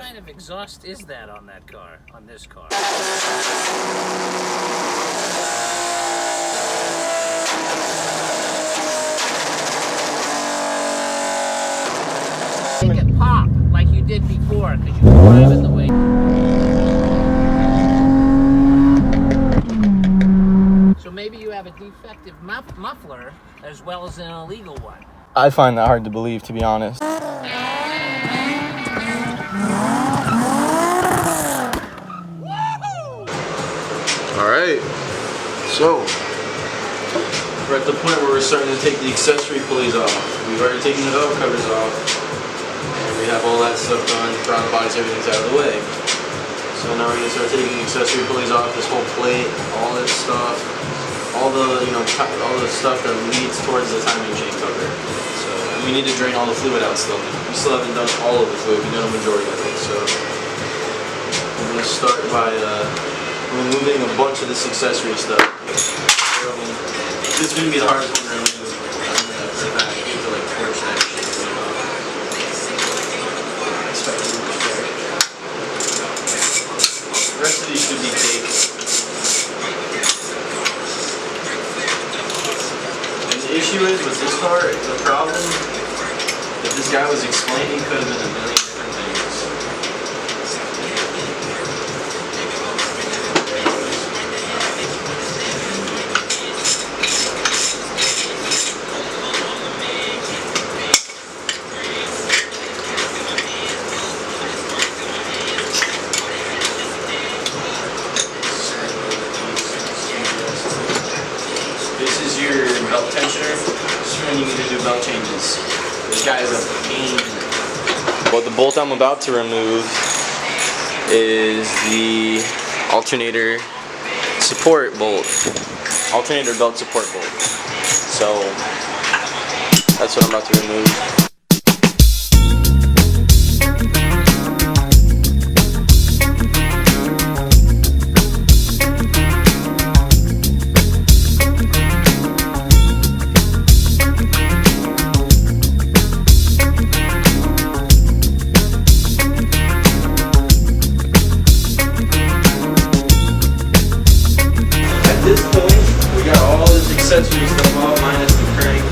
kind of exhaust is that on that car, on this car? Make it pop like you did before because you were driving the way. So maybe you have a defective muffler as well as an illegal one. I find that hard to believe, to be honest. Alright, so we're at the point where we're starting to take the accessory pulleys off. We've already taken the valve covers off, and we have all that stuff done, ground bodies, everything's out of the way. So now we're going to start taking the accessory pulleys off, this whole plate, all this stuff, all the, all the stuff that leads towards the timing chain cover. So, and we need to drain all the fluid out still. We still haven't done all of the fluid, we've done a majority of it. So we're going to start by removing a bunch of this accessory stuff. This is going to be the hardest one to remove. I'm going to sit back and to like torch that shit. The rest of these should be cake. And the issue is with this car, the problem that this guy was explaining could have been a million different things. This is your belt tensioner. This is when you need to do belt changes. This guy is a pain. Well, the bolt I'm about to remove is the alternator support bolt. Alternator belt support bolt. So that's what I'm about to remove. At this point, we got all this accessory stuff off, minus the crank.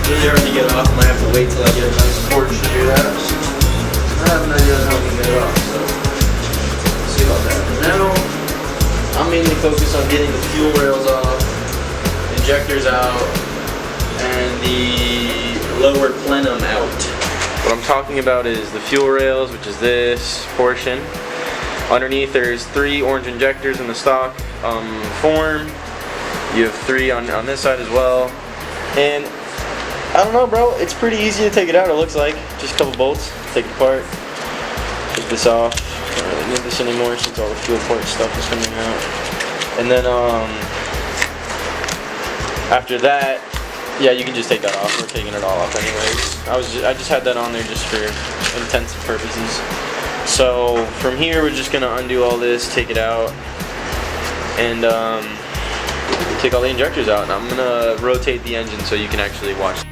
Really hard to get off. I might have to wait till I get a nice torch to do that. I have an idea on how we can get it off, so we'll see about that. But now, I'm mainly focused on getting the fuel rails off, injectors out, and the lower plenum out. What I'm talking about is the fuel rails, which is this portion. Underneath there's 3 orange injectors in the stock form. You have 3 on this side as well. And I don't know, bro, it's pretty easy to take it out, it looks like. Just a couple bolts, take it apart, take this off. I don't really need this anymore since all the fuel port stuff is coming out. And then after that, yeah, you can just take that off. We're taking it all off anyways. I just had that on there just for intensive purposes. So from here, we're just gonna undo all this, take it out, and take all the injectors out. And I'm gonna rotate the engine so you can actually watch.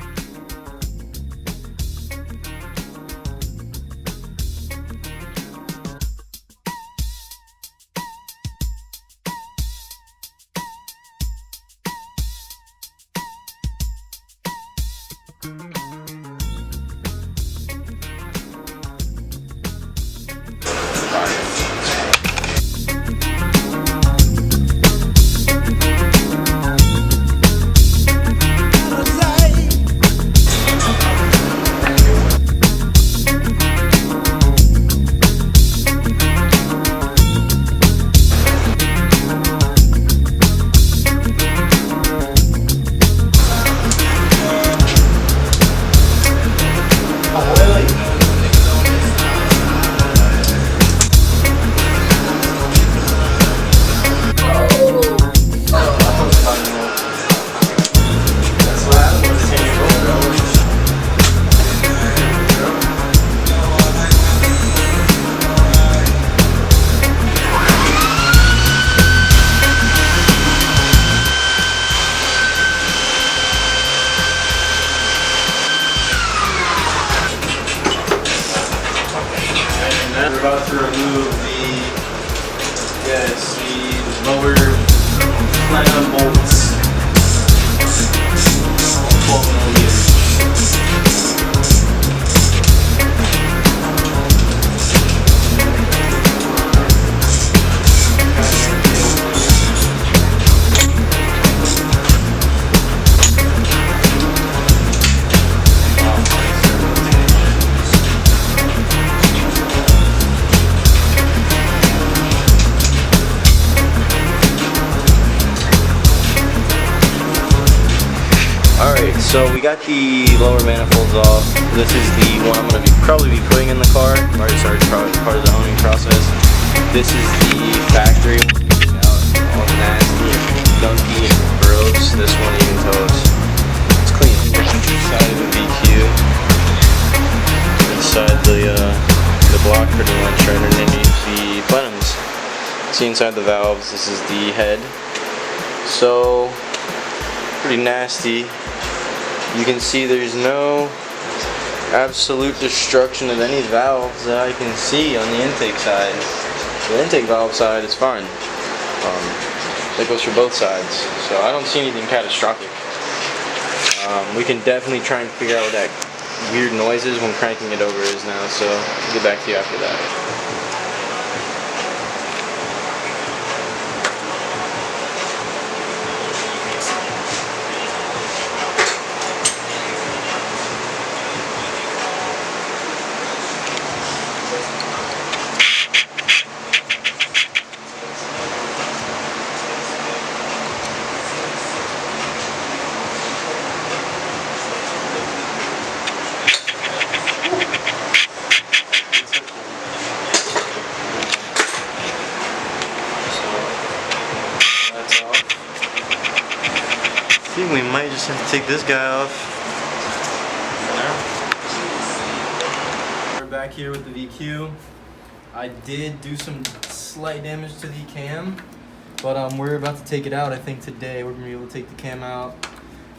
about to remove the lower nylon bolts. 12 millimeters. Alright, so we got the lower manifolds off. This is the one I'm going to probably be putting in the car. I've already started part of the owning process. This is the factory one. All nasty and gunky and gross. This one you can tell it's clean. Inside of the VQ. Inside the block pretty much right underneath the plenums. See inside the valves, this is the head. So pretty nasty. You can see there's no absolute destruction of any valves that I can see on the intake side. The intake valve side is fine. That goes for both sides. So I don't see anything catastrophic. We can definitely try and figure out what that weird noise is when cranking it over is now. So I'll get back to you after that. I think we might just have to take this guy off. We're back here with the VQ. I did do some slight damage to the cam, but we're about to take it out. I think today we're gonna be able to take the cam out.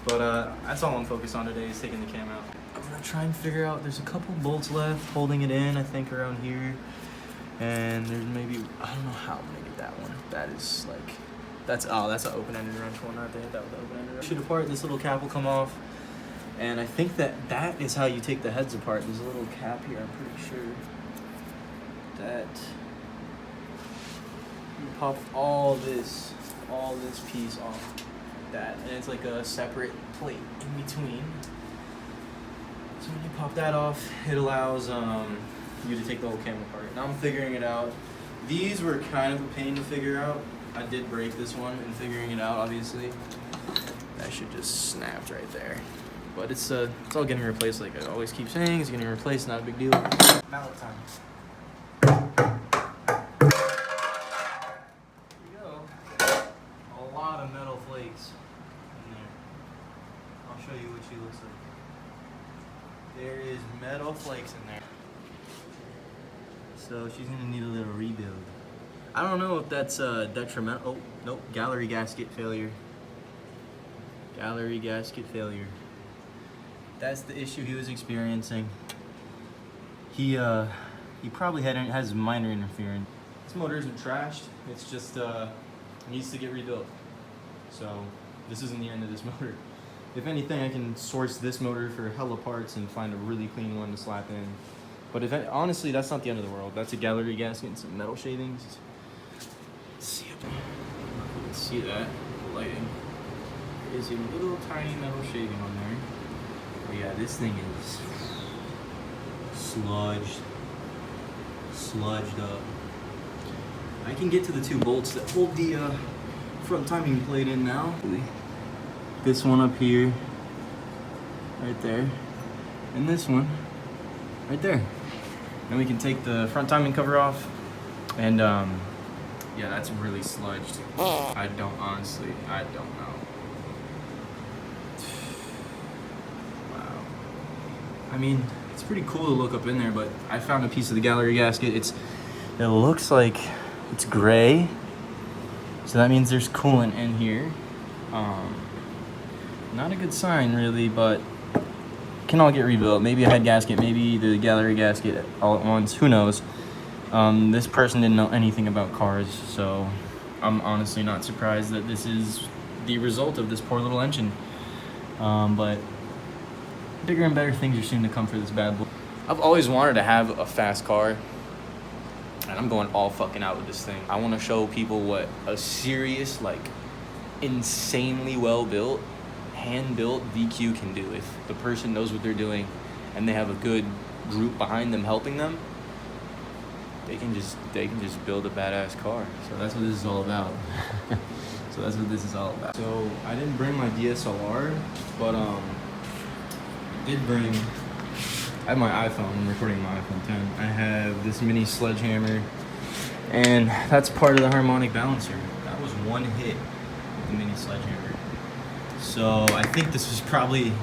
But that's all I'm focused on today, is taking the cam out. I'm gonna try and figure out, there's a couple bolts left holding it in, I think around here. And there's maybe, I don't know how, maybe that one. That is like, that's an open-ended wrench one right there. That was the open-ended wrench. Shoot apart, this little cap will come off. And I think that is how you take the heads apart. There's a little cap here, I'm pretty sure. That you pop all this piece off that, and it's like a separate plate in between. So when you pop that off, it allows you to take the whole cam apart. Now I'm figuring it out. These were kind of a pain to figure out. I did break this one in figuring it out, obviously. That should just snapped right there. But it's all getting replaced, like I always keep saying, it's getting replaced, not a big deal. Mallet time. Here we go. A lot of metal flakes in there. I'll show you what she looks like. There is metal flakes in there. So she's gonna need a little rebuild. I don't know if that's detrimental. Oh, nope, gallery gasket failure. Gallery gasket failure. That's the issue he was experiencing. He probably has minor interference. This motor isn't trashed. It's just needs to get rebuilt. So this isn't the end of this motor. If anything, I can source this motor for hella parts and find a really clean one to slap in. But honestly, that's not the end of the world. That's a gallery gasket and some metal shavings. Let's see if you can see that. The lighting. There is a little tiny metal shaving on there. But yeah, this thing is sludged up. I can get to the two bolts that hold the front timing plate in now. This one up here, right there, and this one right there. Then we can take the front timing cover off, and yeah, that's really sludged. I don't know. Wow. I mean, it's pretty cool to look up in there, but I found a piece of the gallery gasket. It looks like it's gray, so that means there's coolant in here. Not a good sign really, but can all get rebuilt. Maybe a head gasket, maybe the gallery gasket all at once, who knows. This person didn't know anything about cars, so I'm honestly not surprised that this is the result of this poor little engine. But bigger and better things are soon to come for this bad boy. I've always wanted to have a fast car, and I'm going all fucking out with this thing. I want to show people what a serious, like, insanely well-built, hand-built VQ can do. If the person knows what they're doing and they have a good group behind them helping them, they can just build a badass car. So that's what this is all about. So I didn't bring my DSLR, but I have my iPhone. I'm recording my iPhone 10. I have this mini sledgehammer, and that's part of the harmonic balancer. That was one hit with the mini sledgehammer. So I think this was probably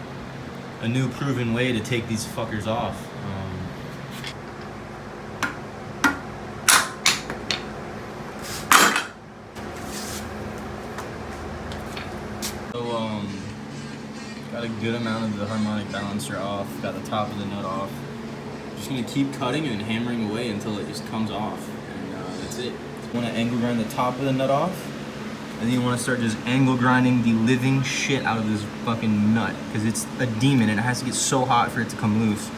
a new proven way to take these fuckers off. Got a good amount of the harmonic balancer off, got the top of the nut off. Just gonna keep cutting and hammering away until it just comes off, and that's it. You wanna angle grind the top of the nut off, and then you wanna start just angle grinding the living shit out of this fucking nut, because it's a demon and it has to get so hot for it to come loose.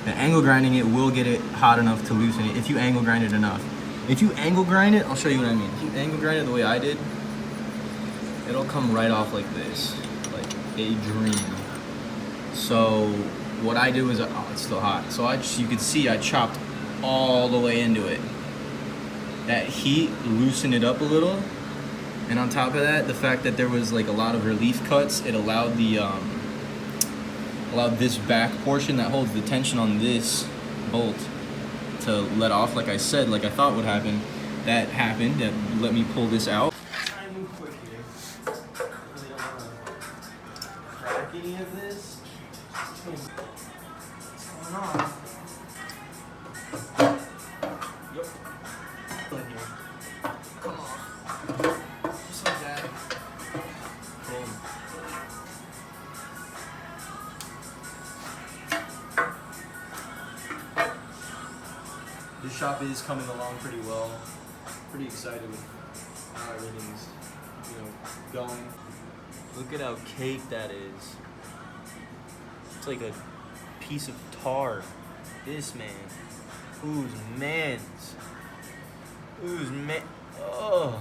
And angle grinding it will get it hot enough to loosen it if you angle grind it enough. If you angle grind it, I'll show you what I mean. If you angle grind it the way I did, it'll come right off like this. A dream. So what I did was, oh, it's still hot. So you could see I chopped all the way into it. That heat loosened it up a little, and on top of that, the fact that there was like a lot of relief cuts, it allowed the allowed this back portion that holds the tension on this bolt to let off, like I said, like I thought would happen. That happened. That let me pull this out. Any of this? What's going on? Yep. Come on. Just like that. Boom. This shop is coming along pretty well. Pretty excited with how everything's, going. Look at how caked that is. It's like a piece of tar. This man. Whose man's? Oh.